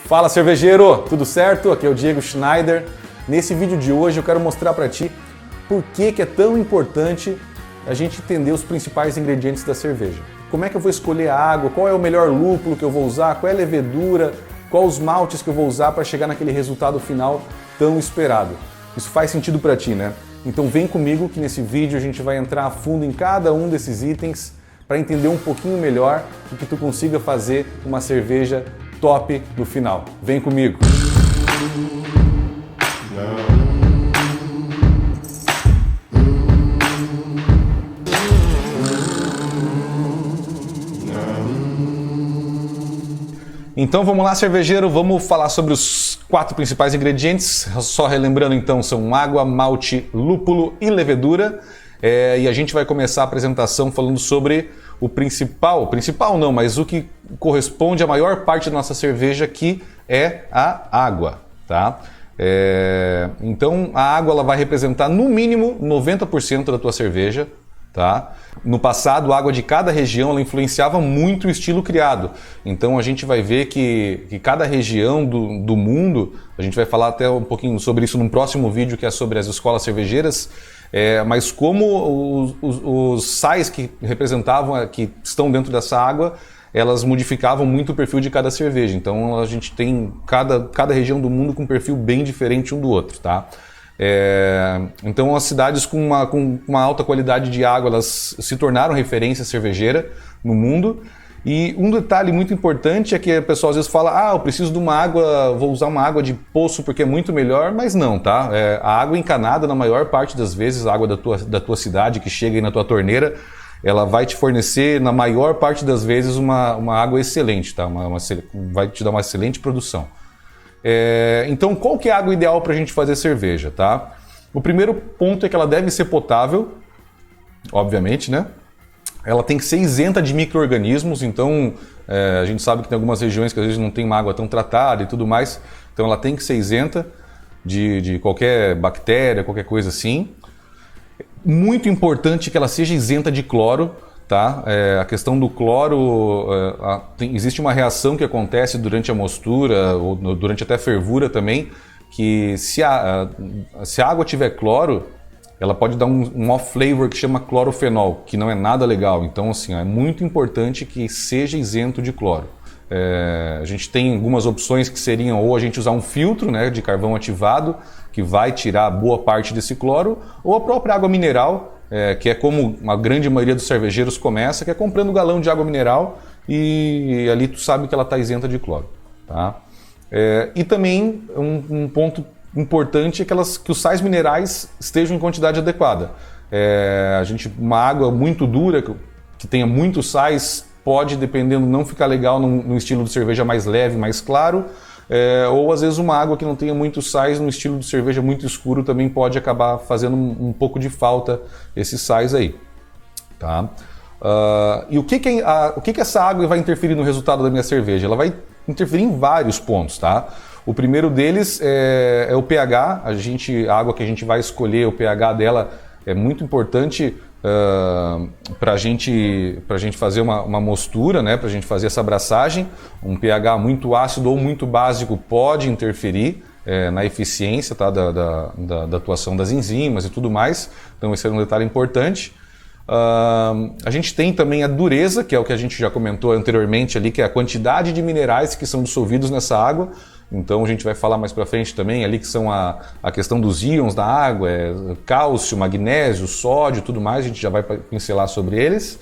Fala cervejeiro, tudo certo? Aqui é o Diego Schneider. Nesse vídeo de hoje eu quero mostrar para ti por que é tão importante a gente entender os principais ingredientes da cerveja. Como é que eu vou escolher a água, qual é o melhor lúpulo que eu vou usar, qual é a levedura, quais os maltes que eu vou usar para chegar naquele resultado final tão esperado. Isso faz sentido para ti, né? Então vem comigo que nesse vídeo a gente vai entrar a fundo em cada um desses itens para entender um pouquinho melhor e que tu consiga fazer uma cerveja top no final. Vem comigo! Então vamos lá, cervejeiro, vamos falar sobre os 4 principais ingredientes. Só relembrando então, são água, malte, lúpulo e levedura. E a gente vai começar a apresentação falando sobre o principal não, mas o que corresponde à maior parte da nossa cerveja, que é a água, tá? Então a água ela vai representar no mínimo 90% da tua cerveja. Tá? No passado, a água de cada região ela influenciava muito o estilo criado. Então a gente vai ver que cada região do mundo, a gente vai falar até um pouquinho sobre isso num próximo vídeo, que é sobre as escolas cervejeiras, mas como os sais que representavam, que estão dentro dessa água, elas modificavam muito o perfil de cada cerveja. Então a gente tem cada região do mundo com um perfil bem diferente um do outro, tá? Então as cidades com uma alta qualidade de água, elas se tornaram referência cervejeira no mundo. E um detalhe muito importante é que o pessoal às vezes fala: eu preciso de uma água, vou usar uma água de poço porque é muito melhor, mas não, tá? A água encanada, na maior parte das vezes, a água da tua cidade que chega aí na tua torneira, ela vai te fornecer, na maior parte das vezes, uma água excelente, tá? Vai te dar uma excelente produção. Então, qual que é a água ideal para a gente fazer cerveja, tá? O primeiro ponto é que ela deve ser potável, obviamente, né? Ela tem que ser isenta de micro-organismos, então a gente sabe que tem algumas regiões que às vezes não tem uma água tão tratada e tudo mais, então ela tem que ser isenta de qualquer bactéria, qualquer coisa assim. Muito importante que ela seja isenta de cloro. Tá? A questão do cloro, existe uma reação que acontece durante a mostura, ou durante até a fervura também, que se a água tiver cloro, ela pode dar um off-flavor que chama clorofenol, que não é nada legal. Então, assim, é muito importante que seja isento de cloro. A gente tem algumas opções que seriam ou a gente usar um filtro, né, de carvão ativado, que vai tirar boa parte desse cloro, ou a própria água mineral, que é como a grande maioria dos cervejeiros começa, que é comprando um galão de água mineral e ali tu sabe que ela está isenta de cloro. Tá? E também um ponto importante é que os sais minerais estejam em quantidade adequada. Uma água muito dura, que tenha muitos sais, pode, dependendo, não ficar legal num estilo de cerveja mais leve, mais claro, ou às vezes uma água que não tenha muitos sais no estilo de cerveja muito escuro também pode acabar fazendo um pouco de falta esses sais aí. Tá? E o que essa água vai interferir no resultado da minha cerveja? Ela vai interferir em vários pontos. Tá? O primeiro deles é o pH. A água que a gente vai escolher, o pH dela é muito importante para a gente fazer uma mostura, né? Para a gente fazer essa abraçagem. Um pH muito ácido ou muito básico pode interferir na eficiência, tá? da atuação das enzimas e tudo mais. Então esse é um detalhe importante. A gente tem também a dureza, que é o que a gente já comentou anteriormente ali, que é a quantidade de minerais que são dissolvidos nessa água. Então a gente vai falar mais para frente também ali, que são a questão dos íons da água, cálcio, magnésio, sódio, tudo mais, a gente já vai pincelar sobre eles.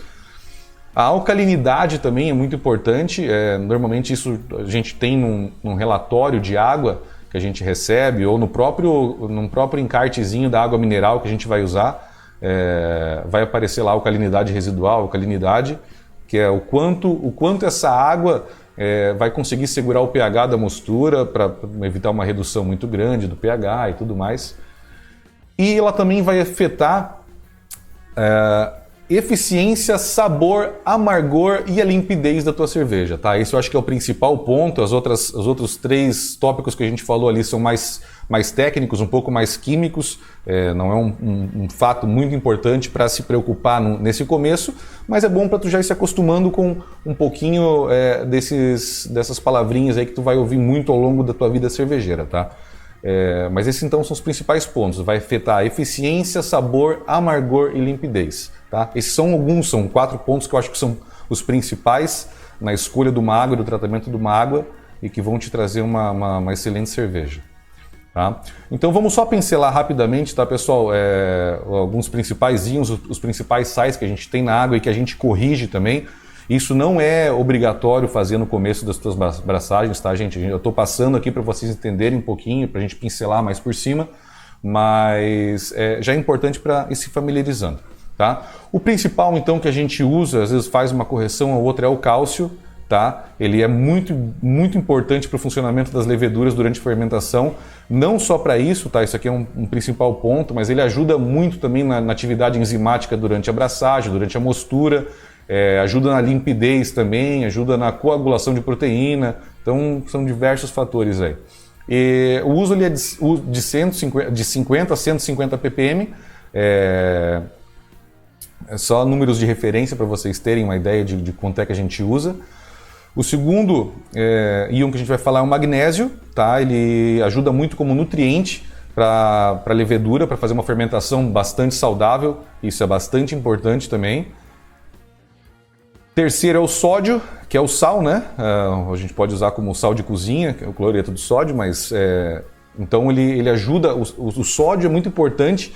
A alcalinidade também é muito importante, normalmente isso a gente tem num relatório de água que a gente recebe, ou num próprio encartezinho da água mineral que a gente vai usar, vai aparecer lá a alcalinidade residual, alcalinidade, que é o quanto essa água vai conseguir segurar o pH da mostura para evitar uma redução muito grande do pH e tudo mais. E ela também vai afetar eficiência, sabor, amargor e a limpidez da tua cerveja, tá? Esse eu acho que é o principal ponto. Os outros 3 tópicos que a gente falou ali são mais técnicos, um pouco mais químicos. Não é um fato muito importante para se preocupar nesse começo, mas é bom para tu já ir se acostumando com um pouquinho dessas palavrinhas aí que tu vai ouvir muito ao longo da tua vida cervejeira, tá? Mas esses então são os principais pontos. Vai afetar a eficiência, sabor, amargor e limpidez. Tá? Esses são 4 pontos que eu acho que são os principais na escolha de uma água, do tratamento de uma água e que vão te trazer uma excelente cerveja. Tá? Então vamos só pincelar rapidamente, tá, pessoal? Alguns principais íons, os principais sais que a gente tem na água e que a gente corrige também. Isso não é obrigatório fazer no começo das tuas braçagens, tá, gente? Eu estou passando aqui para vocês entenderem um pouquinho, para a gente pincelar mais por cima, mas já é importante para ir se familiarizando, tá? O principal, então, que a gente usa, às vezes faz uma correção ou outra, é o cálcio, tá? Ele é muito, muito importante para o funcionamento das leveduras durante a fermentação, não só para isso, tá? Isso aqui é um principal ponto, mas ele ajuda muito também na atividade enzimática durante a braçagem, durante a mostura, ajuda na limpidez também, ajuda na coagulação de proteína, então são diversos fatores aí. E o uso ali é de 50 a 150 ppm, é só números de referência para vocês terem uma ideia de quanto é que a gente usa. O segundo íon que a gente vai falar é o magnésio, tá? Ele ajuda muito como nutriente para a levedura, para fazer uma fermentação bastante saudável, isso é bastante importante também. Terceiro é o sódio, que é o sal, né? A gente pode usar como sal de cozinha, que é o cloreto de sódio, mas então ele ajuda, o sódio é muito importante,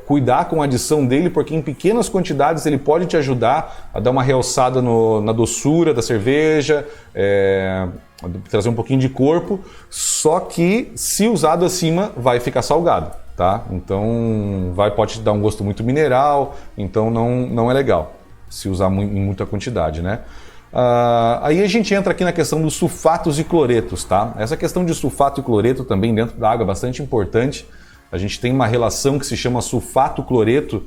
cuidar com a adição dele, porque em pequenas quantidades ele pode te ajudar a dar uma realçada na doçura da cerveja, trazer um pouquinho de corpo, só que se usado acima vai ficar salgado, tá? Então pode te dar um gosto muito mineral, então não é legal se usar em muita quantidade, né? Aí a gente entra aqui na questão dos sulfatos e cloretos, tá? Essa questão de sulfato e cloreto também dentro da água é bastante importante. A gente tem uma relação que se chama sulfato-cloreto,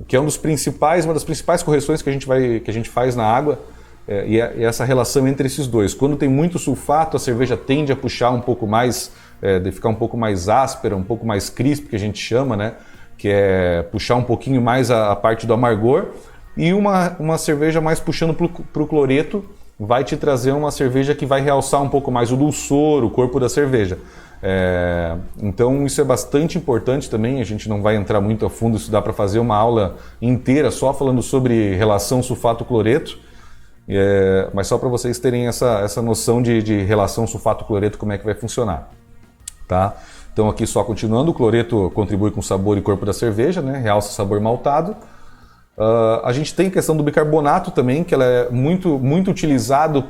que é uma das principais correções que a gente faz na água, e essa relação entre esses dois. Quando tem muito sulfato, a cerveja tende a puxar um pouco mais, de ficar um pouco mais áspera, um pouco mais crisp, que a gente chama, né? Que é puxar um pouquinho mais a parte do amargor, e uma cerveja mais puxando para o cloreto vai te trazer uma cerveja que vai realçar um pouco mais o dulçor, o corpo da cerveja. Então isso é bastante importante também, a gente não vai entrar muito a fundo, isso dá para fazer uma aula inteira só falando sobre relação sulfato-cloreto, mas só para vocês terem essa noção de relação sulfato-cloreto, como é que vai funcionar, tá? Então aqui só continuando, o cloreto contribui com o sabor e corpo da cerveja, né? Realça o sabor maltado. A gente tem a questão do bicarbonato também, que ela é muito, muito utilizado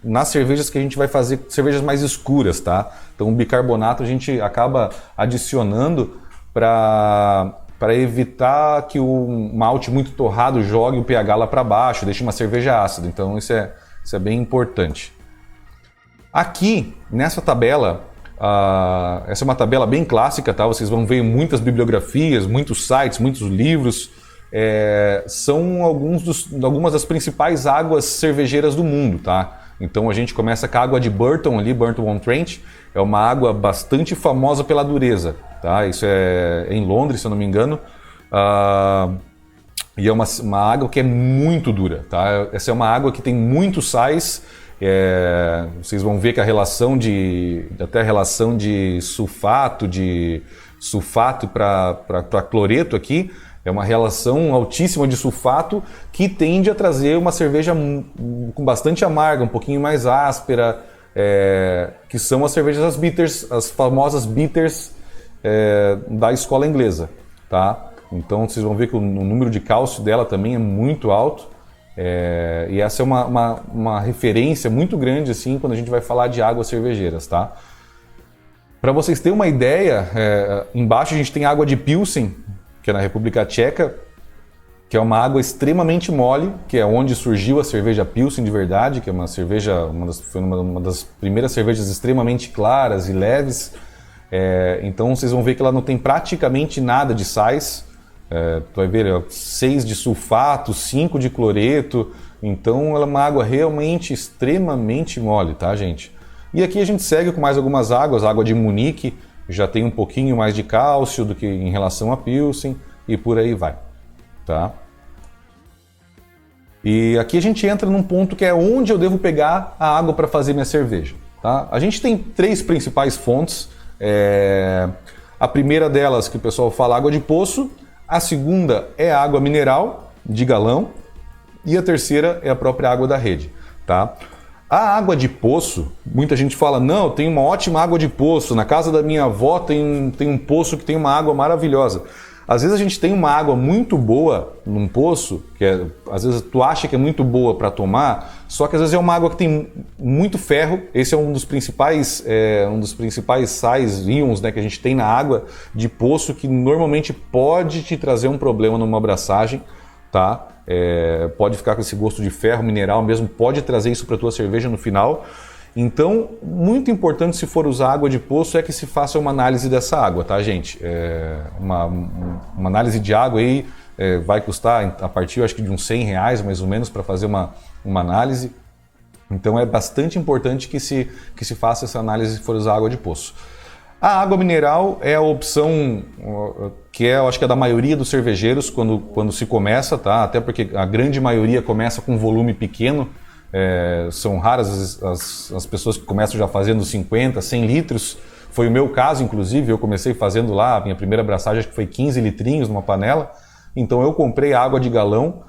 nas cervejas que a gente vai fazer, cervejas mais escuras, tá? Então o bicarbonato a gente acaba adicionando para evitar que o malte muito torrado jogue o pH lá para baixo, deixe uma cerveja ácida. Então isso é bem importante. Aqui, nessa tabela, essa é uma tabela bem clássica, tá? Vocês vão ver muitas bibliografias, muitos sites, muitos livros. São algumas das principais águas cervejeiras do mundo, tá? Então a gente começa com a água de Burton ali, Burton-on-Trent, é uma água bastante famosa pela dureza, tá? Isso é em Londres, se eu não me engano, e é uma água que é muito dura, tá? Essa é uma água que tem muitos sais. Vocês vão ver que a relação de sulfato para cloreto aqui é uma relação altíssima de sulfato que tende a trazer uma cerveja com bastante amarga, um pouquinho mais áspera, que são as cervejas as bitters, as famosas bitters da escola inglesa, tá? Então vocês vão ver que o número de cálcio dela também é muito alto. E essa é uma referência muito grande assim quando a gente vai falar de águas cervejeiras, tá? Para vocês terem uma ideia, embaixo a gente tem água de Pilsen, que é na República Tcheca, que é uma água extremamente mole, que é onde surgiu a cerveja Pilsen de verdade, que é uma cerveja, foi uma das primeiras cervejas extremamente claras e leves. Então vocês vão ver que ela não tem praticamente nada de sais. Tu vai ver, 6 de sulfato, 5 de cloreto, então ela é uma água realmente extremamente mole, tá, gente? E aqui a gente segue com mais algumas águas, a água de Munique já tem um pouquinho mais de cálcio do que em relação a Pilsen e por aí vai, tá? E aqui a gente entra num ponto que é onde eu devo pegar a água para fazer minha cerveja, tá? A gente tem 3 principais fontes, a primeira delas que o pessoal fala água de poço, a segunda é a água mineral de galão e a terceira é a própria água da rede, tá? A água de poço, muita gente fala, não, tem uma ótima água de poço, na casa da minha avó tem um poço que tem uma água maravilhosa. Às vezes a gente tem uma água muito boa num poço, às vezes tu acha que é muito boa para tomar, só que às vezes é uma água que tem muito ferro. Esse é um dos principais sais, íons, né, que a gente tem na água de poço, que normalmente pode te trazer um problema numa abraçagem, tá? Pode ficar com esse gosto de ferro mineral mesmo, pode trazer isso para tua cerveja no final. Então, muito importante se for usar água de poço é que se faça uma análise dessa água, tá, gente? Uma análise de água aí vai custar a partir, eu acho que de uns R$100 mais ou menos para fazer uma análise. Então é bastante importante que se faça essa análise se for usar água de poço. A água mineral é a opção que eu acho que é da maioria dos cervejeiros quando se começa, tá? Até porque a grande maioria começa com um volume pequeno. São raras as pessoas que começam já fazendo 50, 100 litros. Foi o meu caso, inclusive, eu comecei fazendo lá, a minha primeira abraçagem acho que foi 15 litrinhos numa panela. Então eu comprei água de galão.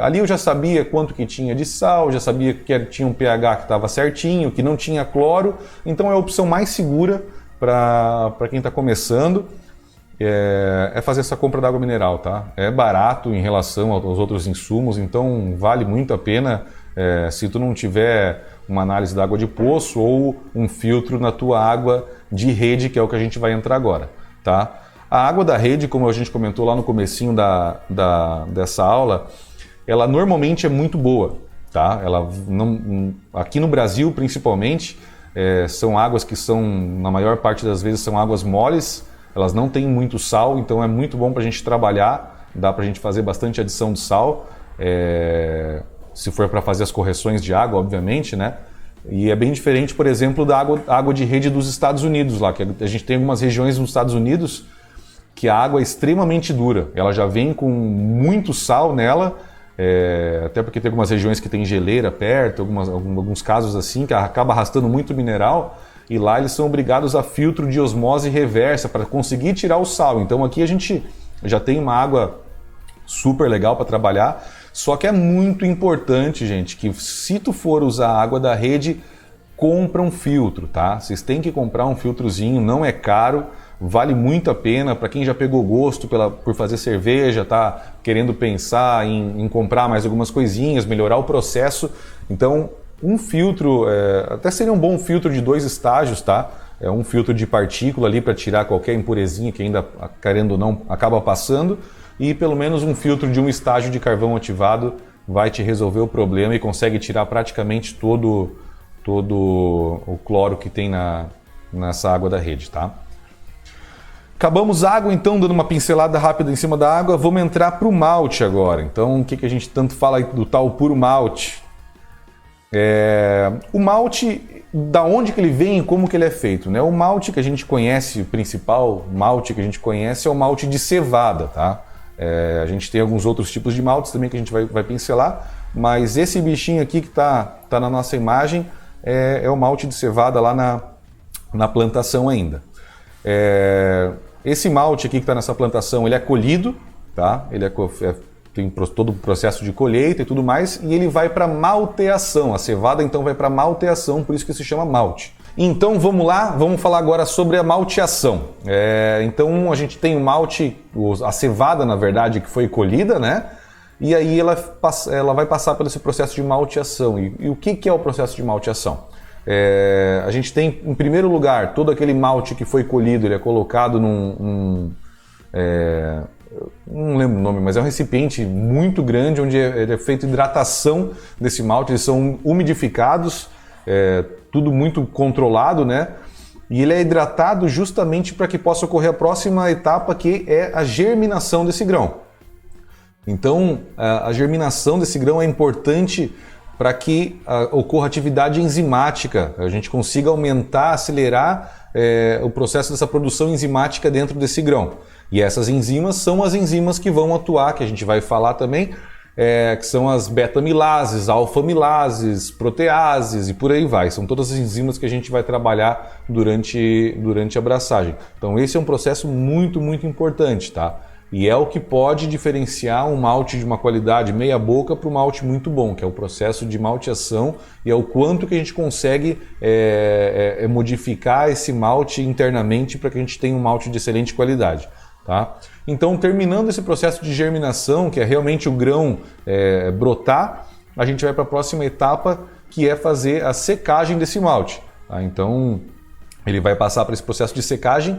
Ali eu já sabia quanto que tinha de sal, já sabia que tinha um pH que estava certinho, que não tinha cloro. Então é a opção mais segura para quem está começando. É fazer essa compra da água mineral, tá? É barato em relação aos outros insumos, então vale muito a pena. Se tu não tiver uma análise da água de poço ou um filtro na tua água de rede, que é o que a gente vai entrar agora, tá? A água da rede, como a gente comentou lá no comecinho dessa aula, ela normalmente é muito boa, tá? Aqui no Brasil, principalmente, são águas que são, na maior parte das vezes, são águas moles, elas não têm muito sal, então é muito bom para a gente trabalhar, dá para a gente fazer bastante adição de sal, se for para fazer as correções de água, obviamente, né? E é bem diferente, por exemplo, da água de rede dos Estados Unidos, lá, que a gente tem algumas regiões nos Estados Unidos que a água é extremamente dura, ela já vem com muito sal nela, até porque tem algumas regiões que tem geleira perto, alguns casos assim, que acaba arrastando muito mineral, e lá eles são obrigados a filtro de osmose reversa para conseguir tirar o sal. Então aqui a gente já tem uma água super legal para trabalhar, só que é muito importante, gente, que se tu for usar a água da rede, compra um filtro, tá? Vocês têm que comprar um filtrozinho, não é caro, vale muito a pena para quem já pegou gosto por fazer cerveja, tá querendo pensar em comprar mais algumas coisinhas, melhorar o processo. Então, um filtro, até seria um bom filtro de 2 estágios, tá? É um filtro de partícula ali para tirar qualquer impurezinha que ainda, querendo ou não, acaba passando. E pelo menos um filtro de 1 estágio de carvão ativado vai te resolver o problema e consegue tirar praticamente todo o cloro que tem nessa água da rede, tá? Acabamos a água, então, dando uma pincelada rápida em cima da água. Vamos entrar para o malte agora. Então, o que a gente tanto fala aí do tal puro malte? O malte, da onde que ele vem e como que ele é feito, né? O malte que a gente conhece, o principal malte que a gente conhece é o malte de cevada, tá? A gente tem alguns outros tipos de maltes também que a gente vai pincelar, mas esse bichinho aqui que tá na nossa imagem é o malte de cevada lá na plantação ainda. Esse malte aqui que está nessa plantação, ele é colhido, tá? Tem todo o processo de colheita e tudo mais, e ele vai para malteação. A cevada então vai para malteação, por isso que se chama malte. Então vamos lá, vamos falar agora sobre a malteação. Então a gente tem o malte, a cevada na verdade que foi colhida, né? E aí ela vai passar por esse processo de malteação. E o que é o processo de malteação? A gente tem, em primeiro lugar, todo aquele malte que foi colhido, ele é colocado não lembro o nome, mas é um recipiente muito grande onde é feita hidratação desse malte, eles são umidificados, tudo muito controlado, né? e ele é hidratado justamente para que possa ocorrer a próxima etapa, que é a germinação desse grão. Então, a germinação desse grão é importante para que ocorra atividade enzimática, a gente consiga aumentar, acelerar o processo dessa produção enzimática dentro desse grão. E essas enzimas são as enzimas que vão atuar, que a gente vai falar também, que são as beta-amilases, alfa-amilases, proteases e por aí vai. São todas as enzimas que a gente vai trabalhar durante a abraçagem. Então esse é um processo muito, muito importante, tá? E é o que pode diferenciar um malte de uma qualidade meia boca para um malte muito bom, que é o processo de malteação, e é o quanto que a gente consegue modificar esse malte internamente para que a gente tenha um malte de excelente qualidade. Tá? Então, terminando esse processo de germinação, que é realmente o grão brotar, a gente vai para a próxima etapa, que é fazer a secagem desse malte. Tá? Então, ele vai passar por esse processo de secagem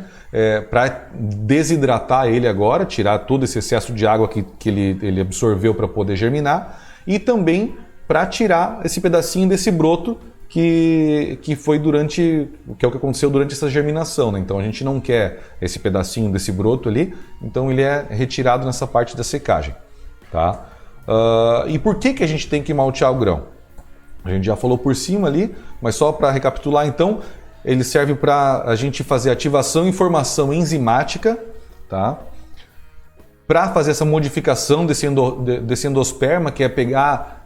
para desidratar ele agora, tirar todo esse excesso de água que ele absorveu para poder germinar, e também para tirar esse pedacinho desse broto que é o que aconteceu durante essa germinação, né? Então a gente não quer esse pedacinho desse broto ali, então ele é retirado nessa parte da secagem, tá? E por que a gente tem que maltear o grão? A gente já falou por cima ali, mas só para recapitular então, ele serve para a gente fazer ativação e formação enzimática, tá? Para fazer essa modificação desse endosperma, que é pegar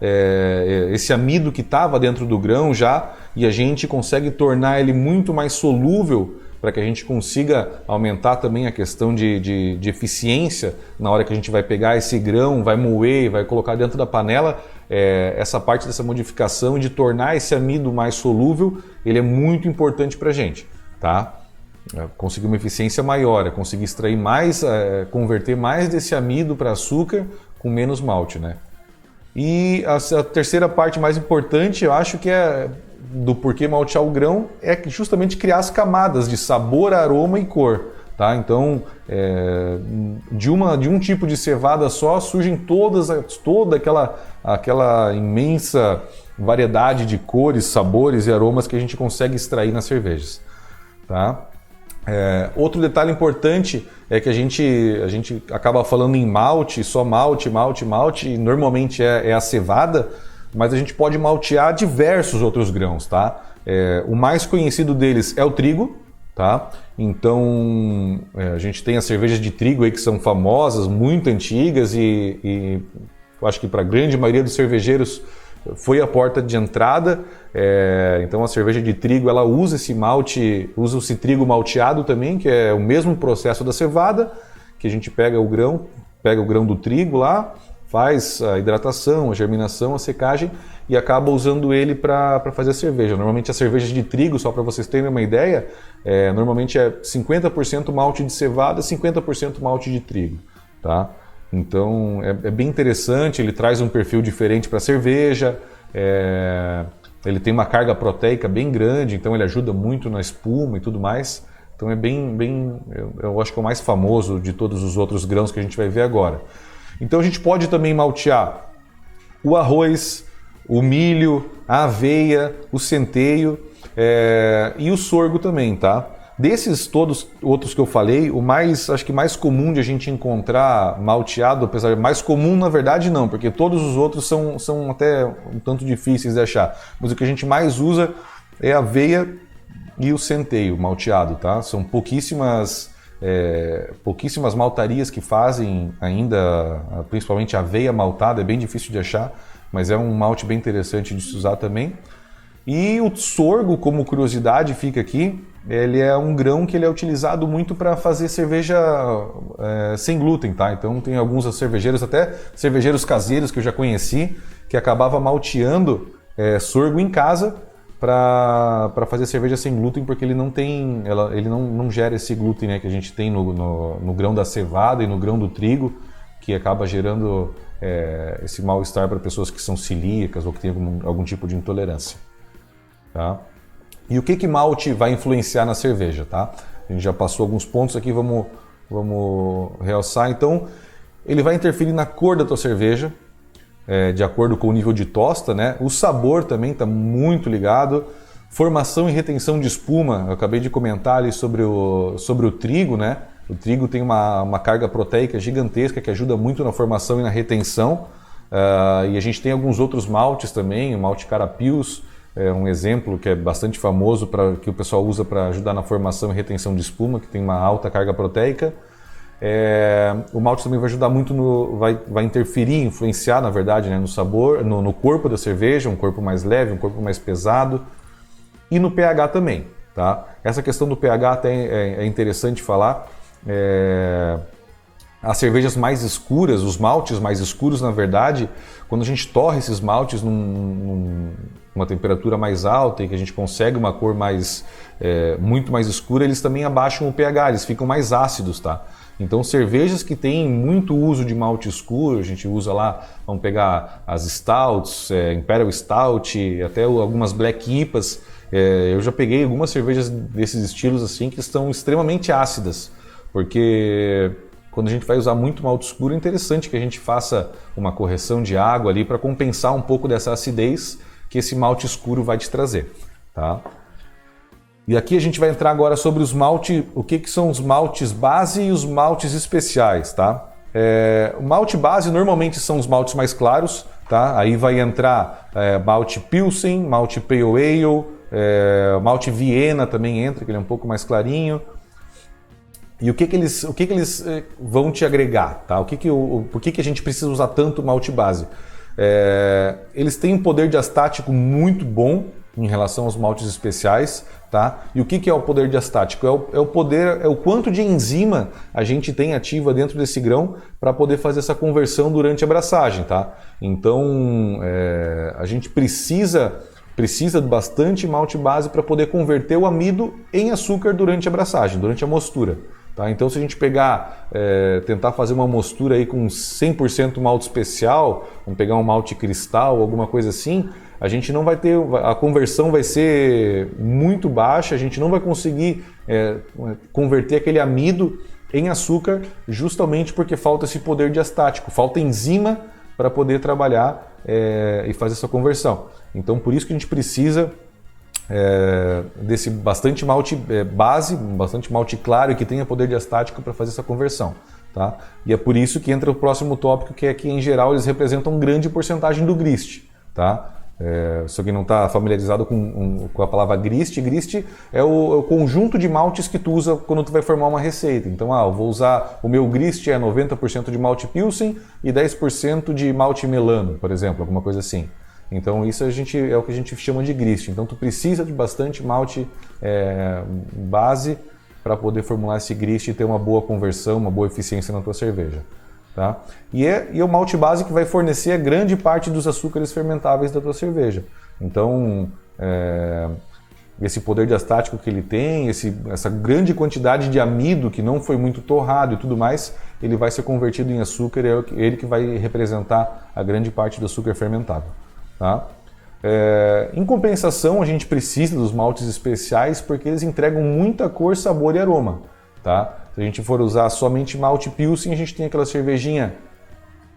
esse amido que estava dentro do grão já, e a gente consegue tornar ele muito mais solúvel, para que a gente consiga aumentar também a questão de eficiência na hora que a gente vai pegar esse grão, vai moer, vai colocar dentro da panela. Essa parte dessa modificação e de tornar esse amido mais solúvel, ele é muito importante para a gente, tá? Conseguir uma eficiência maior, conseguir extrair mais, converter mais desse amido para açúcar com menos malte, né? E a terceira parte mais importante, eu acho que é do porquê maltear o grão, é justamente criar as camadas de sabor, aroma e cor, tá? Então, de um tipo de cevada só surgem toda aquela imensa variedade de cores, sabores e aromas que a gente consegue extrair nas cervejas, tá? Outro detalhe importante é que a gente acaba falando em malte, só malte, e normalmente é a cevada, mas a gente pode maltear diversos outros grãos, tá? O mais conhecido deles é o trigo, tá? Então a gente tem as cervejas de trigo aí que são famosas, muito antigas e eu acho que para a grande maioria dos cervejeiros foi a porta de entrada. Então a cerveja de trigo ela usa esse trigo malteado também, que é o mesmo processo da cevada, que a gente pega o grão do trigo lá, faz a hidratação, a germinação, a secagem e acaba usando ele para fazer a cerveja. Normalmente as cervejas de trigo, só para vocês terem uma ideia, normalmente é 50% malte de cevada, 50% malte de trigo, tá? Então é bem interessante, ele traz um perfil diferente para a cerveja, ele tem uma carga proteica bem grande, então ele ajuda muito na espuma e tudo mais. Então eu acho que é o mais famoso de todos os outros grãos que a gente vai ver agora. Então a gente pode também maltear o arroz, o milho, a aveia, o centeio e o sorgo também, tá? Desses todos outros que eu falei, acho que mais comum de a gente encontrar malteado, apesar de mais comum na verdade não, porque todos os outros são até um tanto difíceis de achar, mas o que a gente mais usa é a aveia e o centeio malteado, tá? São pouquíssimas maltarias que fazem ainda, principalmente a aveia maltada, é bem difícil de achar, mas é um malte bem interessante de se usar também. E o sorgo, como curiosidade, fica aqui, ele é um grão que ele é utilizado muito para fazer cerveja sem glúten, tá? Então tem alguns cervejeiros, até cervejeiros caseiros que eu já conheci, que acabava malteando sorgo em casa para fazer cerveja sem glúten, porque ele não gera esse glúten, né, que a gente tem no grão da cevada e no grão do trigo, que acaba gerando esse mal-estar para pessoas que são celíacas ou que têm algum tipo de intolerância. Tá? E o que malte vai influenciar na cerveja? Tá? A gente já passou alguns pontos aqui, vamos realçar. Então, ele vai interferir na cor da tua cerveja, de acordo com o nível de tosta, né? O sabor também está muito ligado. Formação e retenção de espuma, eu acabei de comentar ali sobre o trigo, né? O trigo tem uma carga proteica gigantesca que ajuda muito na formação e na retenção. E a gente tem alguns outros maltes também, o malte Carapios é um exemplo que é bastante famoso, que o pessoal usa para ajudar na formação e retenção de espuma, que tem uma alta carga proteica. O malte também vai ajudar muito, vai interferir, influenciar na verdade, né, no sabor, no corpo da cerveja, um corpo mais leve, um corpo mais pesado, e no pH também. Tá? Essa questão do pH até é interessante falar. As cervejas mais escuras, os maltes mais escuros, na verdade, quando a gente torra esses maltes numa temperatura mais alta e que a gente consegue uma cor muito mais escura, eles também abaixam o pH, eles ficam mais ácidos, tá? Então, cervejas que têm muito uso de malte escuro, a gente usa lá, vamos pegar as Stouts, Imperial Stout, até algumas Black IPAs. Eu já peguei algumas cervejas desses estilos assim que estão extremamente ácidas, porque quando a gente vai usar muito malte escuro, é interessante que a gente faça uma correção de água ali para compensar um pouco dessa acidez que esse malte escuro vai te trazer, tá? E aqui a gente vai entrar agora sobre os maltes, o que são os maltes base e os maltes especiais, tá? O malte base normalmente são os maltes mais claros, tá? Aí vai entrar malte Pilsen, malte Pale Ale, malte Viena também entra, que ele é um pouco mais clarinho. E o que eles vão te agregar, tá? Por que a gente precisa usar tanto malte base? Eles têm um poder diastático muito bom em relação aos maltes especiais, tá? E o que é o poder diastático? É o quanto de enzima a gente tem ativa dentro desse grão para poder fazer essa conversão durante a abraçagem, tá? Então, a gente precisa de bastante malte base para poder converter o amido em açúcar durante a abraçagem, durante a mostura. Tá? Então, se a gente tentar fazer uma mostura aí com 100% malte especial, vamos pegar um malte cristal, alguma coisa assim, a gente não vai ter, a conversão vai ser muito baixa, a gente não vai conseguir converter aquele amido em açúcar, justamente porque falta esse poder diastático, falta enzima para poder trabalhar e fazer essa conversão. Então, por isso que a gente precisa desse bastante malte base, bastante malte claro e que tenha poder diastático para fazer essa conversão. Tá? E é por isso que entra o próximo tópico, que é que em geral eles representam grande porcentagem do grist. Tá? Se alguém não está familiarizado com a palavra grist é o conjunto de maltes que tu usa quando tu vai formar uma receita. Então, eu vou usar, o meu grist é 90% de malte Pilsen e 10% de malte Melano, por exemplo, alguma coisa assim. Então isso é o que a gente chama de grist. Então tu precisa de bastante malte base para poder formular esse grist e ter uma boa conversão, uma boa eficiência na tua cerveja. Tá? E é o malte base que vai fornecer a grande parte dos açúcares fermentáveis da tua cerveja. Então esse poder diastático que ele tem, essa grande quantidade de amido que não foi muito torrado e tudo mais, ele vai ser convertido em açúcar e é ele que vai representar a grande parte do açúcar fermentável. Tá? Em compensação, a gente precisa dos maltes especiais porque eles entregam muita cor, sabor e aroma. Tá? Se a gente for usar somente malte Pilsen, a gente tem aquela cervejinha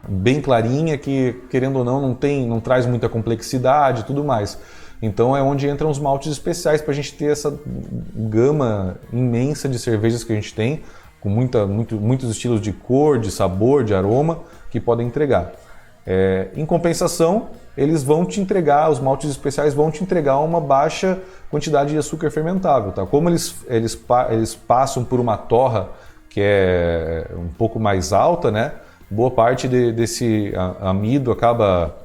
bem clarinha que, querendo ou não traz muita complexidade e tudo mais. Então é onde entram os maltes especiais para a gente ter essa gama imensa de cervejas que a gente tem, com muitos estilos de cor, de sabor, de aroma que podem entregar. Em compensação, os maltes especiais vão te entregar uma baixa quantidade de açúcar fermentável. Tá? Como eles passam por uma torra que é um pouco mais alta, né? Boa parte desse amido acaba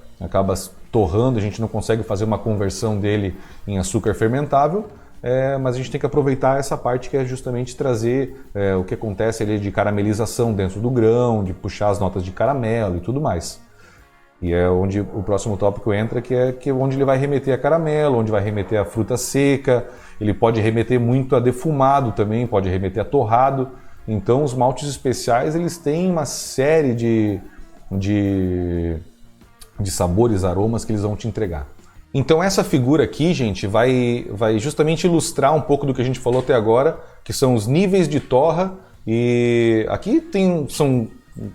torrando, a gente não consegue fazer uma conversão dele em açúcar fermentável, mas a gente tem que aproveitar essa parte que é justamente trazer o que acontece ali de caramelização dentro do grão, de puxar as notas de caramelo e tudo mais. E é onde o próximo tópico entra, que é onde ele vai remeter a caramelo, onde vai remeter a fruta seca, ele pode remeter muito a defumado também, pode remeter a torrado. Então os maltes especiais eles têm uma série de sabores, aromas que eles vão te entregar. Então essa figura aqui, gente, vai justamente ilustrar um pouco do que a gente falou até agora, que são os níveis de torra. E aqui são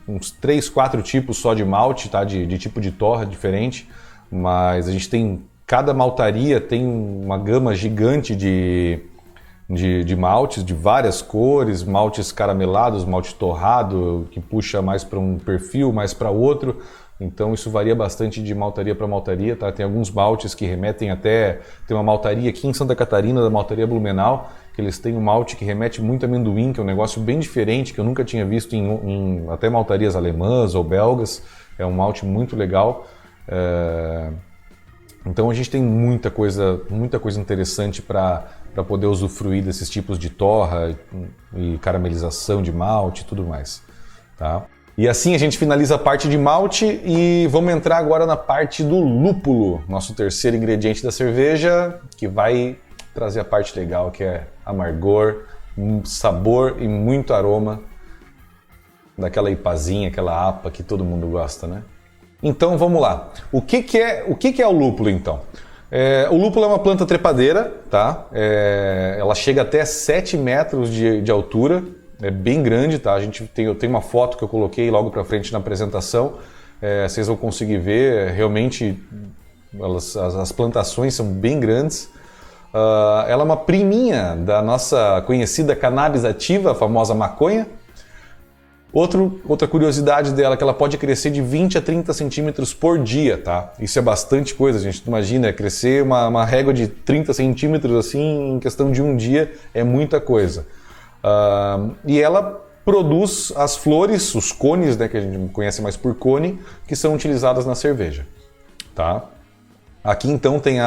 uns 3, 4 tipos só de malte, tá? de tipo de torra diferente, mas a gente tem Cada maltaria tem uma gama gigante de maltes de várias cores, maltes caramelados, malte torrado, que puxa mais para um perfil, mais para outro. Então isso varia bastante de maltaria para maltaria, tá? Tem alguns maltes que remetem até... Tem uma maltaria aqui em Santa Catarina, da maltaria Blumenau, que eles têm um malte que remete muito a amendoim, que é um negócio bem diferente, que eu nunca tinha visto em até maltarias alemãs ou belgas. É um malte muito legal. Então a gente tem muita coisa interessante para poder usufruir desses tipos de torra e caramelização de malte e tudo mais, tá? E assim a gente finaliza a parte de malte e vamos entrar agora na parte do lúpulo, nosso terceiro ingrediente da cerveja, que vai trazer a parte legal, que é amargor, sabor e muito aroma daquela ipazinha, aquela APA que todo mundo gosta, né? Então vamos lá. O que é o lúpulo então? O lúpulo é uma planta trepadeira, tá? Ela chega até 7 metros de altura, é bem grande, tá? Eu tenho uma foto que eu coloquei logo para frente na apresentação, vocês vão conseguir ver, realmente as plantações são bem grandes. Ela é uma priminha da nossa conhecida cannabis ativa, a famosa maconha. Outra curiosidade dela é que ela pode crescer de 20 a 30 centímetros por dia, tá? Isso é bastante coisa, a gente imagina, crescer uma régua de 30 centímetros assim em questão de um dia é muita coisa. E ela produz as flores, os cones, né, que a gente conhece mais por cone, que são utilizadas na cerveja, tá? Aqui então tem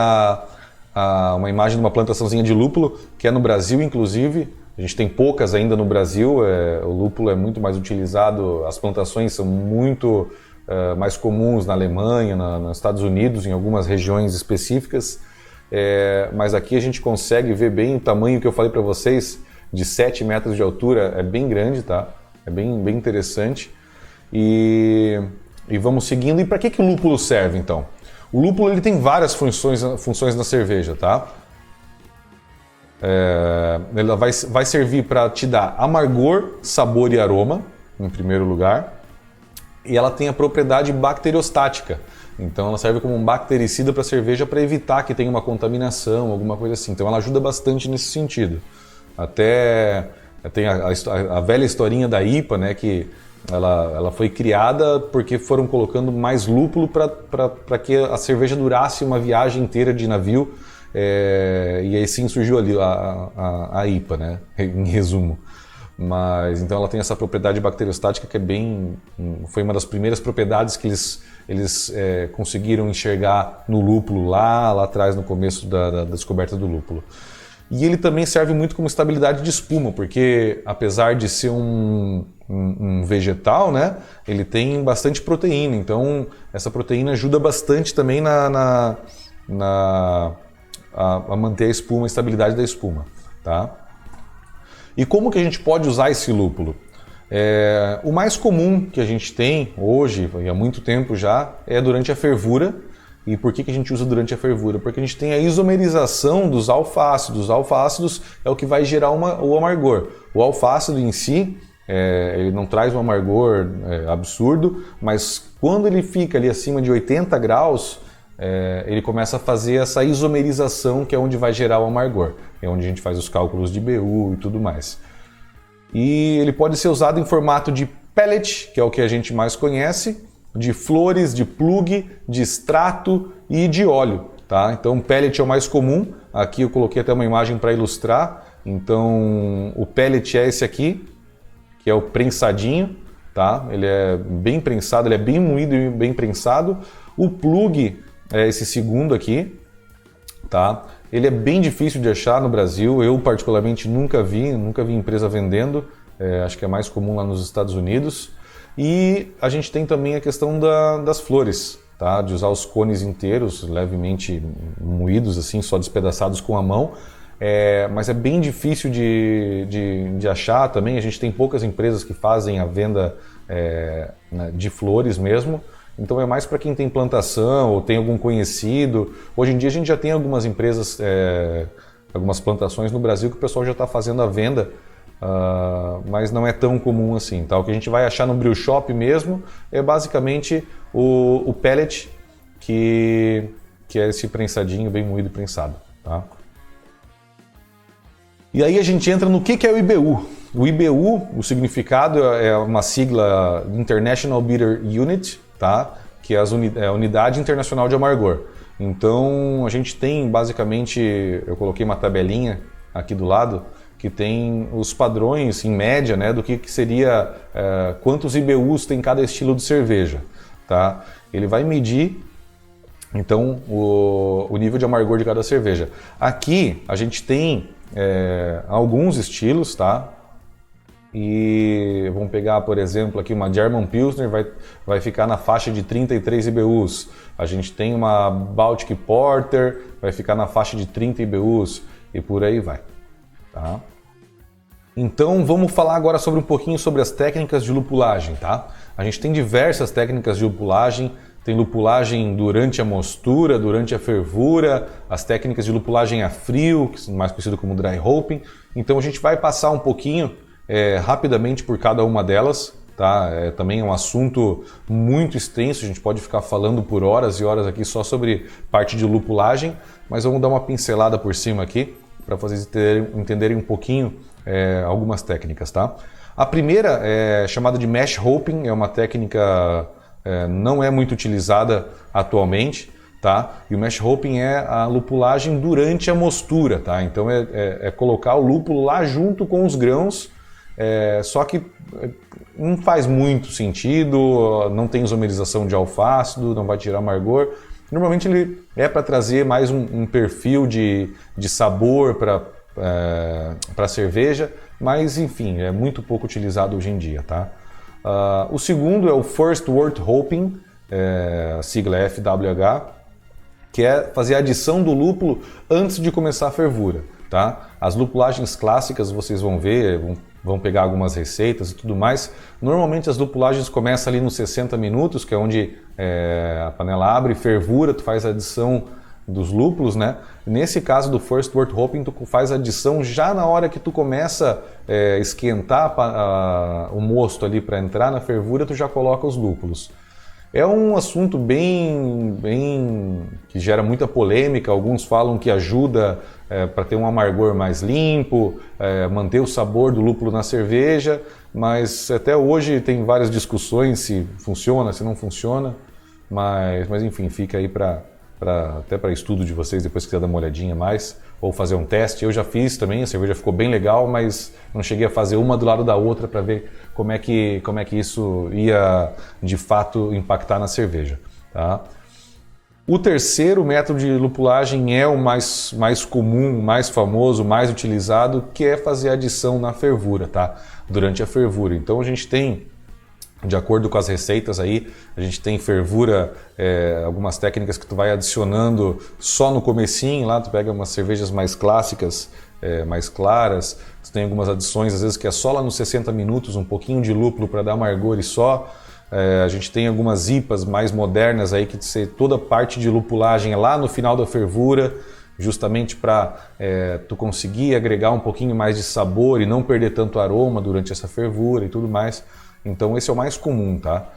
uma imagem de uma plantaçãozinha de lúpulo, que é no Brasil inclusive. A gente tem poucas ainda no Brasil, o lúpulo é muito mais utilizado, as plantações são muito mais comuns na Alemanha, nos Estados Unidos, em algumas regiões específicas, mas aqui a gente consegue ver bem o tamanho que eu falei para vocês, de 7 metros de altura, é bem grande, tá? É bem interessante. E vamos seguindo. E para que o lúpulo serve então? O lúpulo ele tem várias funções na cerveja, tá? Ela vai servir para te dar amargor, sabor e aroma, em primeiro lugar, e ela tem a propriedade bacteriostática, então ela serve como um bactericida para a cerveja para evitar que tenha uma contaminação, alguma coisa assim, então ela ajuda bastante nesse sentido. Até tem a velha historinha da IPA, né, que ela foi criada porque foram colocando mais lúpulo para que a cerveja durasse uma viagem inteira de navio. E aí sim surgiu ali a IPA, né? Em resumo. Mas então ela tem essa propriedade bacteriostática que foi uma das primeiras propriedades que eles conseguiram enxergar no lúpulo lá atrás, no começo da descoberta do lúpulo. E ele também serve muito como estabilidade de espuma, porque apesar de ser um vegetal, né? Ele tem bastante proteína, então essa proteína ajuda bastante também a manter a espuma, a estabilidade da espuma, tá? E como que a gente pode usar esse lúpulo? O mais comum que a gente tem hoje, e há muito tempo já, é durante a fervura. E por que a gente usa durante a fervura? Porque a gente tem a isomerização dos alfa-ácidos. Os alfa-ácidos é o que vai gerar o amargor. O alfa-ácido em si, ele não traz um amargor absurdo, mas quando ele fica ali acima de 80 graus, ele começa a fazer essa isomerização, que é onde vai gerar o amargor. É onde a gente faz os cálculos de BU e tudo mais. E ele pode ser usado em formato de pellet, que é o que a gente mais conhece, de flores, de plug, de extrato e de óleo, tá? Então o pellet é o mais comum. Aqui eu coloquei até uma imagem para ilustrar. Então o pellet é esse aqui, que é o prensadinho, tá? Ele é bem prensado, ele é bem moído e bem prensado. O plug é esse segundo aqui, tá? Ele é bem difícil de achar no Brasil. Eu particularmente nunca vi empresa vendendo. Acho que é mais comum lá nos Estados Unidos. E a gente tem também a questão das flores, tá? De usar os cones inteiros, levemente moídos, assim, só despedaçados com a mão. Mas é bem difícil de achar também. A gente tem poucas empresas que fazem a venda de flores mesmo. Então é mais para quem tem plantação ou tem algum conhecido. Hoje em dia a gente já tem algumas empresas, algumas plantações no Brasil que o pessoal já está fazendo a venda. Mas não é tão comum assim, tá? O que a gente vai achar no brew shop mesmo é basicamente o pellet, que que é esse prensadinho bem moído e prensado. Tá? E aí a gente entra no que é o IBU. O IBU, o significado é uma sigla International Bitter Unit, tá? Que é a Unidade Internacional de Amargor. Então a gente tem basicamente, eu coloquei uma tabelinha aqui do lado, que tem os padrões em média, né, do que seria quantos IBUs tem cada estilo de cerveja. Tá? Ele vai medir então o nível de amargor de cada cerveja. Aqui a gente tem alguns estilos, tá? E vamos pegar, por exemplo, aqui uma German Pilsner, vai ficar na faixa de 33 IBUs. A gente tem uma Baltic Porter, vai ficar na faixa de 30 IBUs e por aí vai. Tá? Então vamos falar agora um pouquinho sobre as técnicas de lupulagem. Tá? A gente tem diversas técnicas de lupulagem. Tem lupulagem durante a mostura, durante a fervura, as técnicas de lupulagem a frio, que são mais conhecido como dry hopping. Então a gente vai passar um pouquinho rapidamente por cada uma delas. Tá? Também é um assunto muito extenso, a gente pode ficar falando por horas e horas aqui só sobre parte de lupulagem, mas vamos dar uma pincelada por cima aqui para vocês entenderem um pouquinho algumas técnicas. Tá? A primeira é chamada de mash hopping, é uma técnica não é muito utilizada atualmente, tá? E o mash hopping é a lupulagem durante a mostura, tá? Então é colocar o lúpulo lá junto com os grãos, só que não faz muito sentido, não tem isomerização de alfácido, não vai tirar amargor. Normalmente ele é para trazer mais um perfil de sabor para a cerveja, mas enfim, é muito pouco utilizado hoje em dia, tá? O segundo é o First Wort Hopping, a sigla é FWH, que é fazer a adição do lúpulo antes de começar a fervura. Tá? As lupulagens clássicas vocês vão ver, vão pegar algumas receitas e tudo mais. Normalmente as lupulagens começam ali nos 60 minutos, que é onde a panela abre, fervura, tu faz a adição dos lúpulos, né? Nesse caso do First Wort Hopping, tu faz a adição já na hora que tu começa a esquentar o mosto ali para entrar na fervura, tu já coloca os lúpulos. É um assunto bem que gera muita polêmica. Alguns falam que ajuda para ter um amargor mais limpo, manter o sabor do lúpulo na cerveja, mas até hoje tem várias discussões se funciona, se não funciona, mas enfim, fica aí até para estudo de vocês, depois que quiser dar uma olhadinha mais, ou fazer um teste. Eu já fiz também, a cerveja ficou bem legal, mas não cheguei a fazer uma do lado da outra para ver como é que isso ia de fato impactar na cerveja. Tá? O terceiro método de lupulagem é o mais comum, mais famoso, mais utilizado, que é fazer a adição na fervura, tá? Durante a fervura. Então a gente tem, de acordo com as receitas aí, a gente tem fervura, algumas técnicas que tu vai adicionando só no comecinho, lá tu pega umas cervejas mais clássicas, mais claras, tu tem algumas adições às vezes que é só lá nos 60 minutos, um pouquinho de lúpulo para dar amargor e só. A gente tem algumas IPAs mais modernas aí que toda a parte de lupulagem é lá no final da fervura, justamente para tu conseguir agregar um pouquinho mais de sabor e não perder tanto aroma durante essa fervura e tudo mais. Então esse é o mais comum, tá?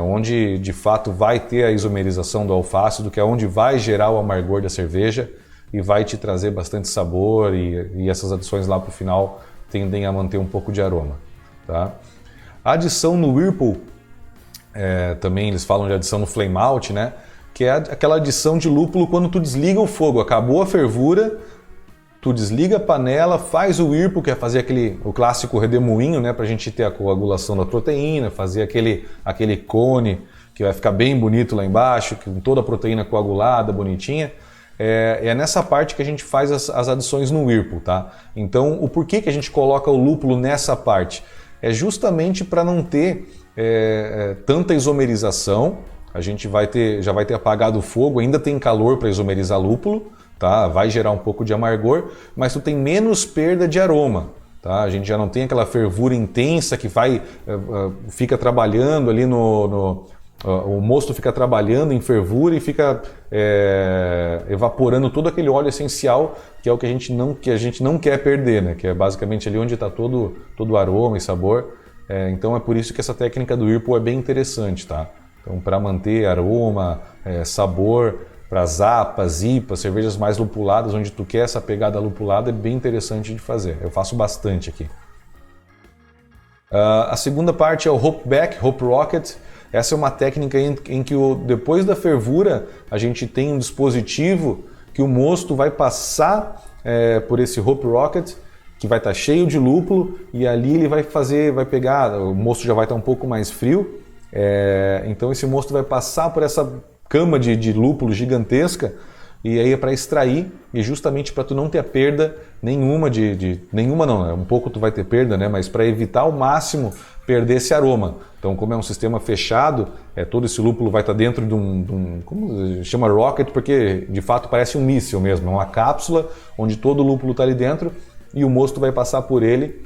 Onde de fato vai ter a isomerização do alfácido, que é onde vai gerar o amargor da cerveja e vai te trazer bastante sabor, e essas adições lá para o final tendem a manter um pouco de aroma. Tá? A adição no Whirlpool, também eles falam de adição no Flame Out, né? Que é aquela adição de lúpulo quando tu desliga o fogo, acabou a fervura, tu desliga a panela, faz o Whirlpool, que é fazer o clássico redemoinho, né, para a gente ter a coagulação da proteína, fazer aquele cone que vai ficar bem bonito lá embaixo, com toda a proteína coagulada, bonitinha. É nessa parte que a gente faz as adições no Whirlpool, tá? Então, o porquê que a gente coloca o lúpulo nessa parte? É justamente para não ter tanta isomerização. A gente já vai ter apagado o fogo, ainda tem calor para isomerizar lúpulo, tá? Vai gerar um pouco de amargor, mas tu tem menos perda de aroma. Tá? A gente já não tem aquela fervura intensa que fica trabalhando ali o mosto fica trabalhando em fervura e fica evaporando todo aquele óleo essencial, que é o que a gente não quer perder, né? Que é basicamente ali onde está todo o aroma e sabor. Então é por isso que essa técnica do Whirlpool é bem interessante, tá? Então, para manter aroma, sabor, para as APAs, IPAs, cervejas mais lupuladas, onde tu quer essa pegada lupulada, é bem interessante de fazer. Eu faço bastante aqui. A segunda parte é o Hopback, Hop Rocket. Essa é uma técnica em que depois da fervura a gente tem um dispositivo que o mosto vai passar por esse Hop Rocket, que vai estar cheio de lúpulo, e ali ele vai pegar, o mosto já vai estar um pouco mais frio, então esse mosto vai passar por essa cama de lúpulo gigantesca, e aí é para extrair, e justamente para tu não ter a perda nenhuma nenhuma não, um pouco tu vai ter perda, né? Mas para evitar ao máximo perder esse aroma. Então, como é um sistema fechado, todo esse lúpulo vai estar dentro de como se chama rocket, porque de fato parece um míssil mesmo, é uma cápsula onde todo o lúpulo está ali dentro e o mosto vai passar por ele.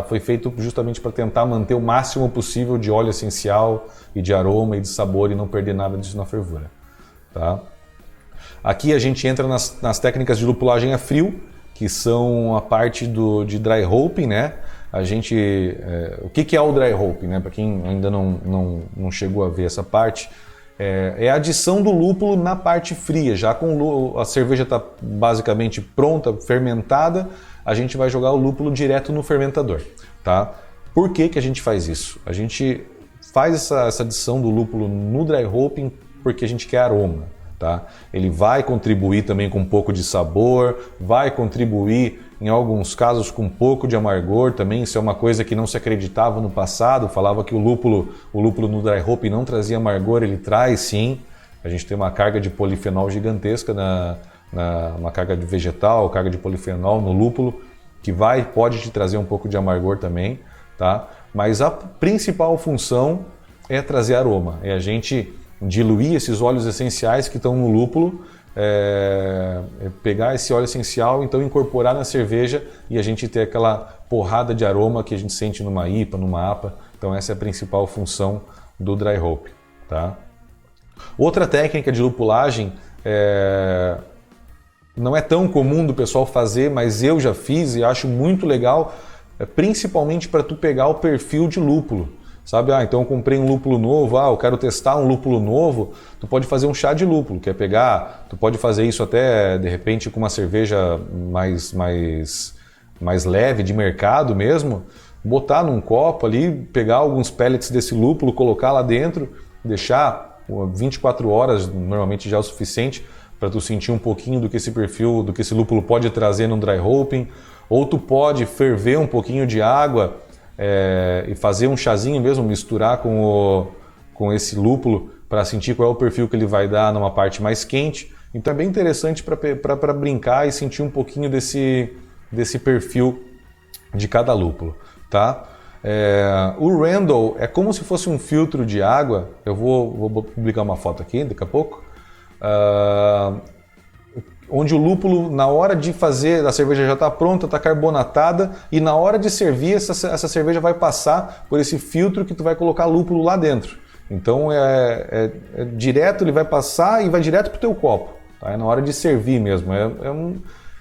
Foi feito justamente para tentar manter o máximo possível de óleo essencial e de aroma e de sabor e não perder nada disso na fervura. Tá? Aqui a gente entra nas técnicas de lupulagem a frio, que são a parte de dry hopping, né? O que é o dry hopping, né? Para quem ainda não chegou a ver essa parte, é a adição do lúpulo na parte fria. Já com a cerveja está basicamente pronta, fermentada, a gente vai jogar o lúpulo direto no fermentador. Tá? Por que a gente faz isso? A gente faz essa adição do lúpulo no dry hopping porque a gente quer aroma. Tá? Ele vai contribuir também com um pouco de sabor, vai contribuir em alguns casos com um pouco de amargor também. Isso é uma coisa que não se acreditava no passado, falava que o lúpulo no dry hopping não trazia amargor, ele traz sim. A gente tem uma carga de polifenol gigantesca, uma carga de vegetal, carga de polifenol no lúpulo, que pode te trazer um pouco de amargor também. Tá? Mas a principal função é trazer aroma, é a gente diluir esses óleos essenciais que estão no lúpulo, pegar esse óleo essencial, então incorporar na cerveja e a gente ter aquela porrada de aroma que a gente sente numa IPA, numa APA. Então essa é a principal função do dry hop. Tá? Outra técnica de lupulagem, não é tão comum do pessoal fazer, mas eu já fiz e acho muito legal, principalmente para tu pegar o perfil de lúpulo. Sabe, então eu comprei um lúpulo novo, eu quero testar um lúpulo novo, tu pode fazer um chá de lúpulo, tu pode fazer isso até, de repente, com uma cerveja mais leve, de mercado mesmo, botar num copo ali, pegar alguns pellets desse lúpulo, colocar lá dentro, deixar 24 horas, normalmente já é o suficiente, para tu sentir um pouquinho do que esse perfil, do que esse lúpulo pode trazer no dry hopping, ou tu pode ferver um pouquinho de água, e fazer um chazinho mesmo, misturar com esse lúpulo para sentir qual é o perfil que ele vai dar numa parte mais quente. Então é bem interessante para brincar e sentir um pouquinho desse perfil de cada lúpulo. Tá? O Randall é como se fosse um filtro de água. Eu vou publicar uma foto aqui daqui a pouco. Onde o lúpulo, na hora de fazer, a cerveja já está pronta, está carbonatada, e na hora de servir, essa cerveja vai passar por esse filtro que tu vai colocar lúpulo lá dentro. Então direto, ele vai passar e vai direto para o teu copo. Tá? É na hora de servir mesmo.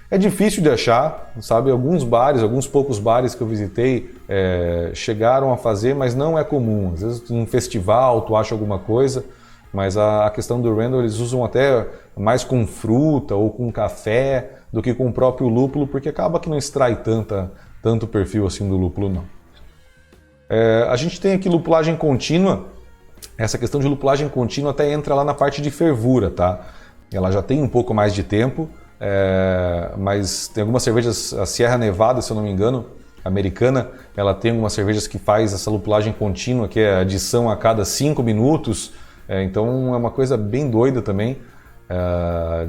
É difícil de achar, sabe? Alguns poucos bares que eu visitei chegaram a fazer, mas não é comum. Às vezes em festival tu acha alguma coisa, mas a questão do Randall eles usam até mais com fruta ou com café do que com o próprio lúpulo, porque acaba que não extrai tanto perfil assim do lúpulo não. A gente tem aqui lupulagem contínua. Essa questão de lupulagem contínua até entra lá na parte de fervura, tá? Ela já tem um pouco mais de tempo, mas tem algumas cervejas, a Sierra Nevada, se eu não me engano, americana, ela tem algumas cervejas que faz essa lupulagem contínua, que é adição a cada 5 minutos, então é uma coisa bem doida também.